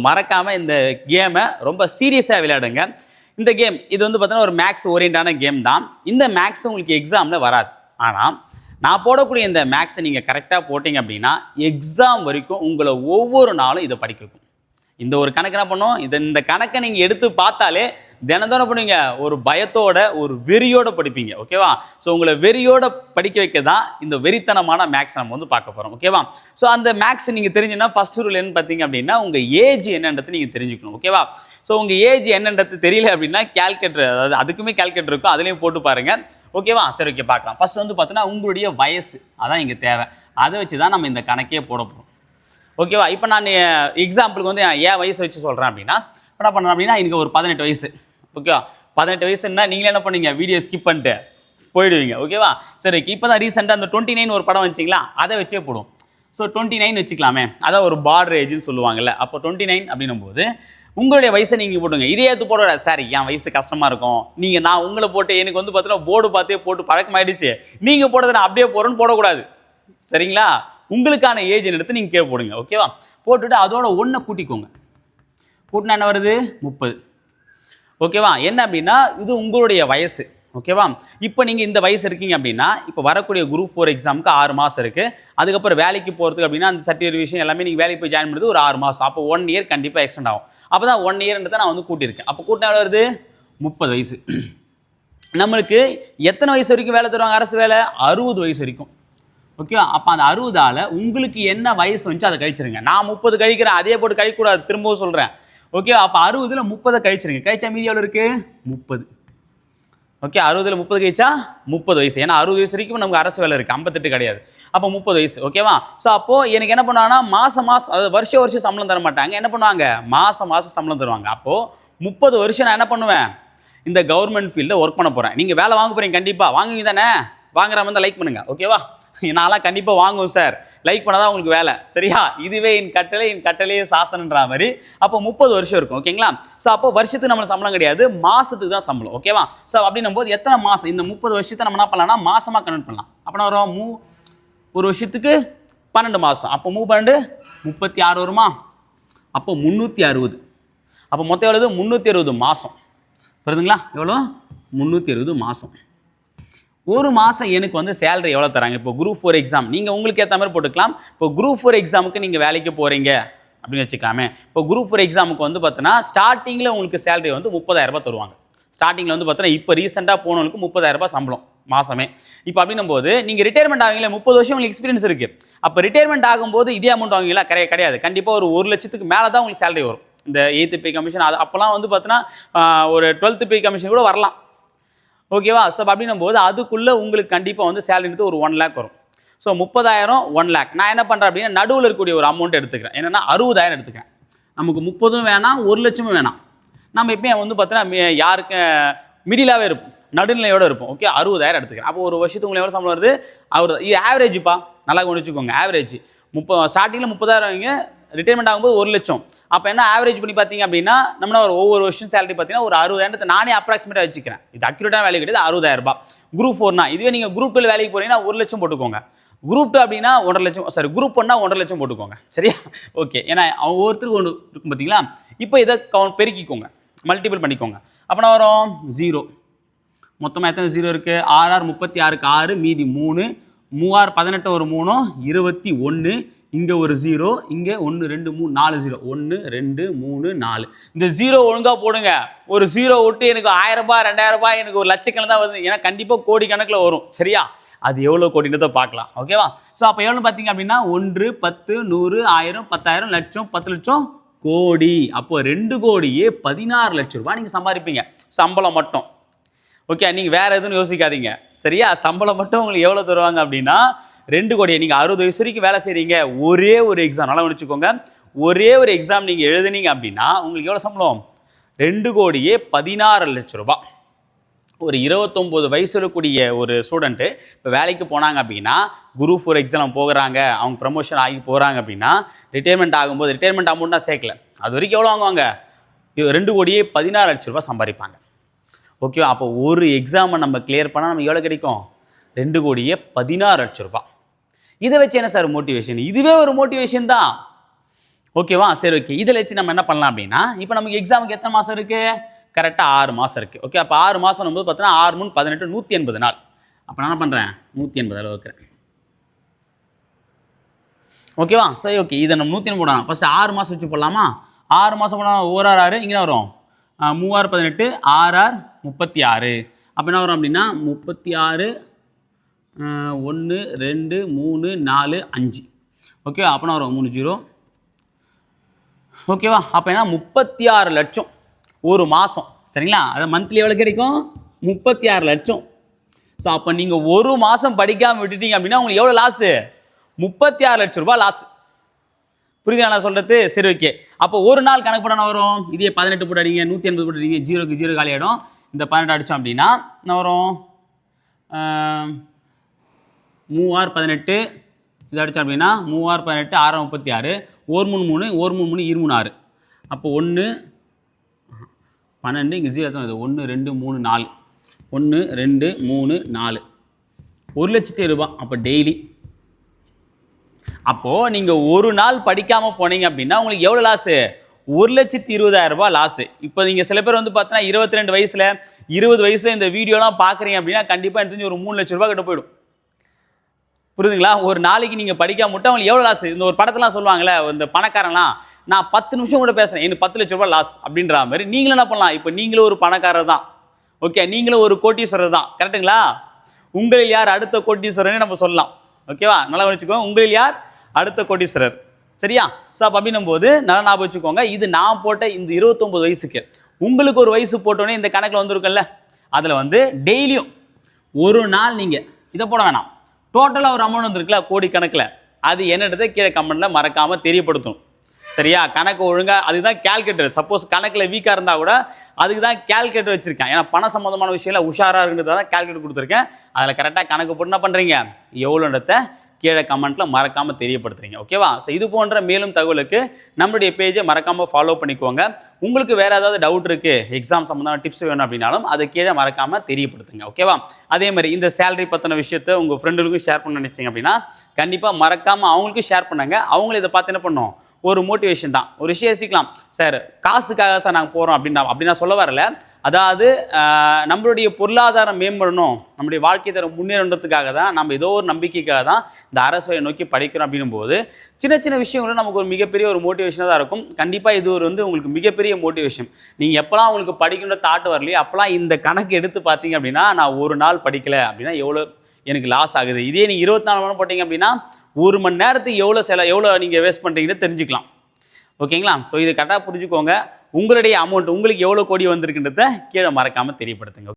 மறக்காம இந்த கேமை ரொம்ப சீரியஸாக விளையாடுங்க. இந்த கேம் இது வந்து பார்த்தீங்கன்னா ஒரு மேக்ஸ் ஓரியண்டான கேம் தான். இந்த மேக்ஸ் உங்களுக்கு எக்ஸாமில் வராது. ஆனால் நான் போடக்கூடிய இந்த மேக்ஸை நீங்கள் கரெக்டாக போட்டிங்க அப்படின்னா எக்ஸாம் வரைக்கும் உங்களை ஒவ்வொரு நாளும் இதை படிக்க வைக்கும். இந்த ஒரு கணக்கு என்ன பண்ணும், இந்த கணக்கை நீங்கள் எடுத்து பார்த்தாலே தினம் பண்ணுவீங்க, ஒரு பயத்தோட ஒரு வெறியோட படிப்பீங்க. ஓகேவா? ஸோ உங்களை வெறியோட படிக்க வைக்க தான் இந்த வெறித்தனமான மேக்ஸ் நம்ம வந்து பார்க்க போகிறோம். ஓகேவா? ஸோ அந்த மேக்ஸ் நீங்கள் தெரிஞ்சுன்னா ஃபர்ஸ்ட் ரூல் என்ன பார்த்தீங்க அப்படின்னா உங்கள் ஏஜ் என்னன்றது நீங்கள் தெரிஞ்சுக்கணும். ஓகேவா? ஸோ உங்கள் ஏஜ் என்னன்றது தெரியல அப்படின்னா கேல்குலேட்டர், அதாவது அதுக்குமே கேல்குலேட்டர் இருக்கும், அதுலேயும் போட்டு பாருங்க. ஓகேவா? சரி, ஓகே, பார்க்கலாம். ஃபர்ஸ்ட் வந்து பார்த்தீங்கன்னா உங்களுடைய வயசு அதான் இங்கே தேவை. அதை வச்சு தான் நம்ம இந்த கணக்கே போட போகிறோம். ஓகேவா? இப்போ நான் எக்ஸாம்பிளுக்கு வந்து ஏன் வயசு வச்சு சொல்கிறேன் அப்படின்னா என்ன பண்ணுறேன் அப்படின்னா எனக்கு ஒரு 18 வயசு. ஓகேவா? 18 வயசுன்னா நீங்களே என்ன பண்ணுவீங்க, வீடியோ ஸ்கிப் பண்ணிட்டு போயிடுவீங்க. ஓகேவா? சரி, இப்போ தான் ரீசெண்டாக அந்த 29 ஒரு படம் வச்சிங்களா, அதை வச்சே போடும். ஸோ 29 வச்சுக்கலாமே, அதான் ஒரு பார்டர் ஏஜ்னு சொல்லுவாங்கல்ல. அப்போ 29 அப்படின்னும் போது உங்களுடைய வயசை நீங்கள் போட்டுங்க. இதே எடுத்து போட சார் என் வயசு கஷ்டமாக இருக்கும், நீங்கள் நான் உங்களை போட்டு எனக்கு வந்து பார்த்தீங்கன்னா போர்டு பார்த்தே போட்டு பழக்கமாயிடுச்சு, நீங்கள் போடுறத நான் அப்படியே போடுறேன்னு போடக்கூடாது. சரிங்களா? உங்களுக்கான ஏஜ் எடுத்து நீங்கள் கீழே போடுங்க. ஓகேவா? போட்டுட்டு அதோட ஒன்றை கூட்டிக்கோங்க. கூட்டினா என்ன வருது? 30. ஓகேவா? என்ன அப்படின்னா இது உங்களுடைய வயசு. ஓகேவா? இப்போ நீங்கள் இந்த வயசு இருக்கீங்க அப்படின்னா இப்போ வரக்கூடிய குரூப் 4 எக்ஸாமுக்கு 6 மாதம் இருக்குது. அதுக்கப்புறம் வேலைக்கு போகிறதுக்கு அப்படின்னா அந்த சர்டிஃபிகேட் விஷயம் எல்லாமே நீங்கள் வேலைக்கு போய் ஜாயின் பண்ணுறது ஒரு 6 மாதம். அப்போ 1 இயர் கண்டிப்பாக எக்ஸ்டெண்ட் ஆகும். அப்போ தான் 1 இயர்ன்றதை நான் வந்து கூட்டியிருக்கேன். அப்போ கூட்டினா எவ்வளோ வருது? 30 வயசு. நம்மளுக்கு எத்தனை வயசு வரைக்கும் வேலை தருவாங்க அரசு வேலை? 60 வயசு வரைக்கும். ஓகேவா? அப்போ அந்த 60ஆல் உங்களுக்கு என்ன வயசு வந்துச்சு அதை கழிச்சிருங்க. நான் 30 கழிக்கிறேன், அதே போட்டு கழிக்கக்கூடாது, திரும்பவும் சொல்கிறேன். ஓகேவா? அப்போ 60ல் 30 கழிச்சிருங்க. கழிச்சா மீதி எவ்வளோ இருக்குது? 30. ஓகே, 60ல் 30 கழிச்சா 30 வயசு. ஏன்னா 60 வயசு வரைக்கும் நமக்கு அரசு வேலை இருக்குது, 58 கிடையாது. அப்போ 30 வயசு. ஓகேவா? ஸோ அப்போது எனக்கு என்ன பண்ணுவாங்கன்னா மாதம் அதாவது வருஷம் சம்பளம் தர மாட்டாங்க. என்ன பண்ணுவாங்க? மாதம் சம்பளம் தருவாங்க. அப்போது 30 வருஷம் நான் என்ன பண்ணுவேன், இந்த கவர்மெண்ட் ஃபீல்டில் ஒர்க் பண்ண போகிறேன். நீங்கள் வேலை வாங்க போகிறீங்க, கண்டிப்பாக வாங்குவீங்க தானே? வாங்குற மாதிரி லைக் பண்ணுங்க. ஓகேவா? நான்லாம் கண்டிப்பாக வாங்குவோம் சார், லைக் பண்ணாதான் உங்களுக்கு வேலை. சரியா? இதுவே என் கட்டளையே சாசனன்ற மாதிரி. அப்போ 30 வருஷம் இருக்கும். ஓகேங்களா? ஸோ அப்போ வருஷத்துக்கு நம்மளுக்கு சம்பளம் கிடையாது, மாதத்துக்கு தான் சம்பளம். ஓகேவா? ஸோ அப்படின்னும் போது எத்தனை மாதம் இந்த 30 வருஷத்தை நம்ம என்ன பண்ணலாம்னா மாசமாக கன்வெர்ட் பண்ணலாம். அப்படின்னா வரும் ஒரு வருஷத்துக்கு 12 மாதம். அப்போ 12 36 வருமா? அப்போ 360. அப்போ மொத்தம் எவ்வளவு? 360 மாதம். புரியுதுங்களா? எவ்வளோ? 360 மாதம். ஒரு மாதம் எனக்கு வந்து சேலரி எவ்வளோ தராங்க? இப்போ குரூப் 4 எக்ஸாம் நீங்கள் உங்களுக்கு ஏற்ற மாதிரி போட்டுக்கலாம். இப்போ குரூப் 4 எக்ஸாமுக்கு நீங்கள் வேலைக்கு போகிறீங்க அப்படின்னு வச்சுக்கலாமே. இப்போ குரூப் 4 எக்ஸாமுக்கு வந்து பார்த்தீங்கன்னா ஸ்டார்டிங்கில் உங்களுக்கு சேலரி வந்து 30,000 ரூபாய் தருவாங்க. ஸ்டார்டிங்கில் வந்து பார்த்தீங்கன்னா இப்போ ரீசெண்டாக போனவங்களுக்கு 30,000 ரூபாய் சம்பளம் மாதமே. இப்போ அப்படின்னும் போது நீங்கள் ரிட்டையர்மெண்ட் ஆவீங்களா, 30 வருஷம் உங்களுக்கு எக்ஸ்பீரியன்ஸ் இருக்குது. அப்போ ரிட்டையர்மெண்ட் ஆகும்போது இதே அமௌண்ட் வாங்குவீங்களா? கிடையாது. கண்டிப்பாக ஒரு 1 லட்சத்துக்கு மேலே தான் உங்களுக்கு சேலரி வரும். இந்த 8th பே கமிஷன் அது அப்போலாம் வந்து பார்த்தீங்கன்னா ஒரு 12th பே கமிஷன் கூட வரலாம். ஓகேவா? ஸோ அப்படின்னும் போது அதுக்குள்ளே உங்களுக்கு கண்டிப்பாக வந்து சேலரின்றது ஒரு 1 lakh வரும். So 30,000 1 lakh. நான் என்ன பண்ணுறேன் அப்படின்னா நடுவில் இருக்கக்கூடிய ஒரு அமௌண்ட் எடுத்துக்கிறேன். என்னென்னா 60,000 எடுத்துக்கிறேன். நமக்கு 30 வேணாம், 1 லட்சமும் வேணாம். நம்ம எப்பயும் வந்து பார்த்தீங்கன்னா யாருக்கு மிடிலாகவே இருப்போம், நடுநிலையோடு இருப்போம். ஓகே, 60,000 எடுத்துக்கிறேன். அப்போ ஒரு வருஷத்துக்கு உங்களுக்கு எவ்வளோ சம்பளம் வருது? இது ஆவரேஜ்ப்பா, நல்லா கவனிச்சுக்கோங்க. ஆவரேஜ் ஸ்டார்டிங்கில் 30,000 வைங்க, ரிட்டைர்மெண்ட் ஆகும்போது 1 லட்சம். அப்போ என்ன ஆவரேஜ் பண்ணி பார்த்தீங்க அப்படின்னா நம்ம ஒவ்வொரு வருஷம் சேலரி பார்த்தீங்கன்னா ஒரு 60,000 நானே அப்ராக்சிமேட்டாக வச்சுக்கிறேன். இது அக்யூரேட்டான வேலை கிடையாது. 60,000 ரூபாய். குரூப் 4னா இதுவே நீங்கள் குரூப் 2 வேலைக்கு போறீங்கன்னா 1 லட்சம் போட்டுக்கோங்க. குரூப் 2 அப்படின்னா 1.5 லட்சம், சாரி குரூப் 1னா 1.5 லட்சம் போட்டுக்கோங்க. சரியா? ஓகே. ஏன்னா ஒவ்வொருத்தருக்கு ஒன்று இருக்கும் பார்த்தீங்களா? இப்போ இதை பெருக்கிக்கோங்க, மல்டிபிள் பண்ணிக்கோங்க. அப்போனா வரும் 0. மொத்தமாக எத்தனை 0 இருக்குது? 6 36க்கு 6, மீதி 3, 3 18 ஒரு 3 21. இங்கே ஒரு 0, இங்கே 1 2 3 4 0, 1 2 3 4. இந்த 0 ஒழுங்காக போடுங்க. ஒரு 0 விட்டு எனக்கு 1000 ரூபாய் 2000 ரூபாய் எனக்கு ஒரு லட்சக்கணக்கில் தான் வருது. ஏன்னா கண்டிப்பாக கோடி கணக்கில் வரும். சரியா? அது எவ்வளோ கோடின்றதை பார்க்கலாம். ஓகேவா? ஸோ அப்போ எவ்வளோ பார்த்தீங்க அப்படின்னா 1 10 100 1000 10,000 லட்சம் 10 லட்சம் கோடி. அப்போ 2 கோடியே 16 லட்சம் ரூபாய் நீங்கள் சம்பாதிப்பீங்க, சம்பளம் மட்டும். ஓகே, நீங்கள் வேறு எதுவும் யோசிக்காதீங்க. சரியா? சம்பளம் மட்டும் உங்களுக்கு எவ்வளோ தருவாங்க அப்படின்னா 2 கோடியை. நீங்கள் 60 வயசு வரைக்கும் வேலை செய்கிறீங்க, ஒரே ஒரு எக்ஸாம் நல்லா வச்சுக்கோங்க, ஒரே ஒரு எக்ஸாம் நீங்கள் எழுதுனீங்க அப்படின்னா உங்களுக்கு எவ்வளோ சம்பளம்? 2 கோடியே 16 லட்சம் ரூபாய். ஒரு 29 வயசு இருக்கக்கூடிய ஒரு ஸ்டூடெண்ட்டு இப்போ வேலைக்கு போனாங்க அப்படின்னா குரூப் 4 எக்ஸாம் போகிறாங்க, அவங்க ப்ரமோஷன் ஆகி போகிறாங்க அப்படின்னா ரிட்டையர்மெண்ட் ஆகும்போது ரிட்டையர்மெண்ட் அமௌண்ட்டாக சேர்க்கல, அது வரைக்கும் எவ்வளோ வாங்குவாங்க? 2 கோடியே 16 லட்சம் ரூபாய் சம்பாதிப்பாங்க. ஓகே, அப்போ ஒரு எக்ஸாமை நம்ம கிளியர் பண்ணால் நமக்கு எவ்வளோ கிடைக்கும்? 2 கோடியே 16 லட்சம் ரூபாய். இதை வச்சு என்ன சார் மோட்டிவேஷன்? இதுவே ஒரு மோட்டிவேஷன் தான். ஓகேவா? சரி ஓகே. இதில் வச்சு நம்ம என்ன பண்ணலாம் அப்படின்னா, இப்போ நமக்கு எக்ஸாமுக்கு எத்தனை மாதம் இருக்குது? கரெக்டாக 6 மாதம் இருக்குது. ஓகே, அப்போ 6 மாதம் போது பார்த்தீங்கன்னா 6 3 18 180 நாள். அப்போ நான் என்ன பண்ணுறேன்? 180 அளவு வைக்கிறேன். ஓகேவா? சரி ஓகே. இதை நம்ம 180 போடலாம். ஃபஸ்ட்டு 6 மாதம் வச்சு போடலாமா? 6 மாதம் போனால் 1 6 6 இங்கே வரும் 3 6 18 6 6 36. அப்போ என்ன வரும் அப்படின்னா 36 1 2 3 4 5. ஓகேவா? அப்போ என்ன வரும் 3 0. ஓகேவா? அப்போ என்ன 36 லட்சம் ஒரு மாதம். சரிங்களா? அதை மந்த்லி எவ்வளோ கிடைக்கும்? 36 லட்சம். ஸோ அப்போ நீங்கள் ஒரு மாதம் படிக்காமல் விட்டுட்டீங்க அப்படின்னா உங்களுக்கு எவ்வளோ லாஸு? 36 லட்சம் ரூபாய் லாஸ். புரியுதா நான் சொல்கிறது? சரி ஓகே. அப்போ ஒரு நாள் கணக்கு பண்ண வரும். இதே 18 போட்டு அடிங்க, 180 போட்டு அடிங்க, 0க்கு 0 காலி ஆகிடும். இந்த 18 அடித்தோம் அப்படின்னா என்ன வரும்? 3 6 18 இது அடித்தோம் அப்படின்னா 3 6 18 6 36 1 3 3 1 3 3 23 6. அப்போ 1 12 இங்கே 0 தான். 1 2 3 4 1 2 3 4 1,00,000 ரூபாய். அப்போ டெய்லி அப்போது நீங்கள் ஒரு நாள் படிக்காமல் போனீங்க அப்படின்னா உங்களுக்கு எவ்வளோ லாஸு? 1,20,000 ரூபாய் லாஸு. இப்போ நீங்கள் சில பேர் வந்து பார்த்தீங்கன்னா 22 வயசில் 20 வயசில் இந்த வீடியோலாம் பார்க்குறீங்க அப்படின்னா கண்டிப்பாக எனக்கு தெரிஞ்சு ஒரு 3 லட்ச ரூபா கிட்ட போயிடும். புரியுதுங்களா? ஒரு நாளைக்கு நீங்கள் படிக்காம மட்டும் அவங்களுக்கு எவ்வளோ லாஸ்? இந்த ஒரு படத்தெல்லாம் சொல்லுவாங்களே, இந்த பணக்காரன்லாம் நான் 10 நிமிஷம் கூட பேசுகிறேன், எனக்கு 10 லட்ச ரூபாய் லாஸ் அப்படின்ற மாதிரி நீங்களும் என்ன பண்ணலாம்? இப்போ நீங்களும் ஒரு பணக்காரர் தான். ஓகே, நீங்களும் ஒரு கோட்டீஸ்வரர் தான். கரெக்டுங்களா? உங்களில் யார் அடுத்த கோட்டீஸ்வரர்னு நம்ம சொல்லலாம். ஓகேவா? நல்லா வச்சுக்கோங்க. உங்களில் யார் அடுத்த கோட்டீஸ்வரர்? சரியா? ஸோ அப்போ அப்படின்னும் போது நல்லா ஞாபகம் வச்சுக்கோங்க. இது நான் போட்ட இந்த 29 வயசுக்கு உங்களுக்கு ஒரு வயசு போட்டோன்னே இந்த கணக்கில் வந்துருக்குல்ல, அதில் வந்து டெய்லியும் ஒரு நாள் நீங்கள் இதை போட வேணாம், டோட்டலாக ஒரு அமௌண்ட் வந்துருக்குல்ல கோடி கணக்கில், அது என்னன்றதை கீழே கமெண்ட்டில் மறக்காமல் தெரியப்படுத்தும். சரியா? கணக்கு ஒழுங்காக அதுதான் கேல்குலேட்டர். சப்போஸ் கணக்கில் வீக்காக இருந்தால் கூட அதுக்கு தான் கேல்குலேட்டர் வச்சுருக்கேன். ஏன்னா பண சம்மந்தமான விஷயம்லாம் உஷாராக இருக்குன்றத தான் கேல்குலேட்டர் கொடுத்துருக்கேன். அதில் கரெக்டாக கணக்கு போட்டு என்ன பண்ணுறீங்க, எவ்வளோன்றத கீழே கமெண்ட்டில் மறக்காமல் தெரியப்படுத்துறீங்க. ஓகேவா? ஸோ இது போன்ற மேலும் தகவலுக்கு நம்மளுடைய பேஜை மறக்காமல் ஃபாலோ பண்ணிக்கோங்க. உங்களுக்கு வேறு ஏதாவது டவுட் இருக்குது, எக்ஸாம் சம்மந்தமான டிப்ஸ் வேணும் அப்படின்னாலும் அதை கீழே மறக்காமல் தெரியப்படுத்துங்க. ஓகேவா? அதே மாதிரி இந்த சேலரி பற்றின விஷயத்தை உங்கள் ஃப்ரெண்டுகளுக்கும் ஷேர் பண்ண நினச்சிங்க அப்படின்னா கண்டிப்பாக மறக்காமல் அவங்களுக்கும் ஷேர் பண்ணுங்கள். அவங்களும் இதை பார்த்து என்ன பண்ணணும், ஒரு மோட்டிவேஷன் தான். ஒரு விஷயம் யோசிக்கலாம், சார் காசுக்காக சார் நாங்கள் போகிறோம் அப்படின்னா சொல்ல வரல. அதாவது நம்மளுடைய பொருளாதாரம் மேம்படணும், நம்முடைய வாழ்க்கை தரம் முன்னேறன்றதுக்காக தான், நம்ம ஏதோ ஒரு நம்பிக்கைக்காக தான் இந்த அரசை நோக்கி படிக்கிறோம். அப்படின்னும் போது சின்ன சின்ன விஷயங்களும் நமக்கு ஒரு மிகப்பெரிய ஒரு மோட்டிவேஷனாக தான் இருக்கும். கண்டிப்பாக இது ஒரு உங்களுக்கு மிகப்பெரிய மோட்டிவேஷன். நீங்கள் எப்போலாம் உங்களுக்கு படிக்கணுன்ற தாட் வரலையோ அப்போலாம் இந்த கணக்கு எடுத்து பார்த்தீங்க அப்படின்னா, நான் ஒரு நாள் படிக்கலை அப்படின்னா எவ்வளோ எனக்கு லாஸ் ஆகுது. இதே நீங்கள் 24 மணி நேரம் போட்டிங்க அப்படின்னா 1 மணி நேரத்துக்கு எவ்வளோ நீங்கள் வேஸ்ட் பண்ணுறீங்கன்னு தெரிஞ்சுக்கலாம். ஓகேங்களா? ஸோ இது கரெக்டாக புரிஞ்சுக்கோங்க. உங்களுடைய அமௌண்ட் உங்களுக்கு எவ்வளோ கோடி வந்திருக்குன்றத கீழே மறக்காமல் தெரியப்படுத்துங்க.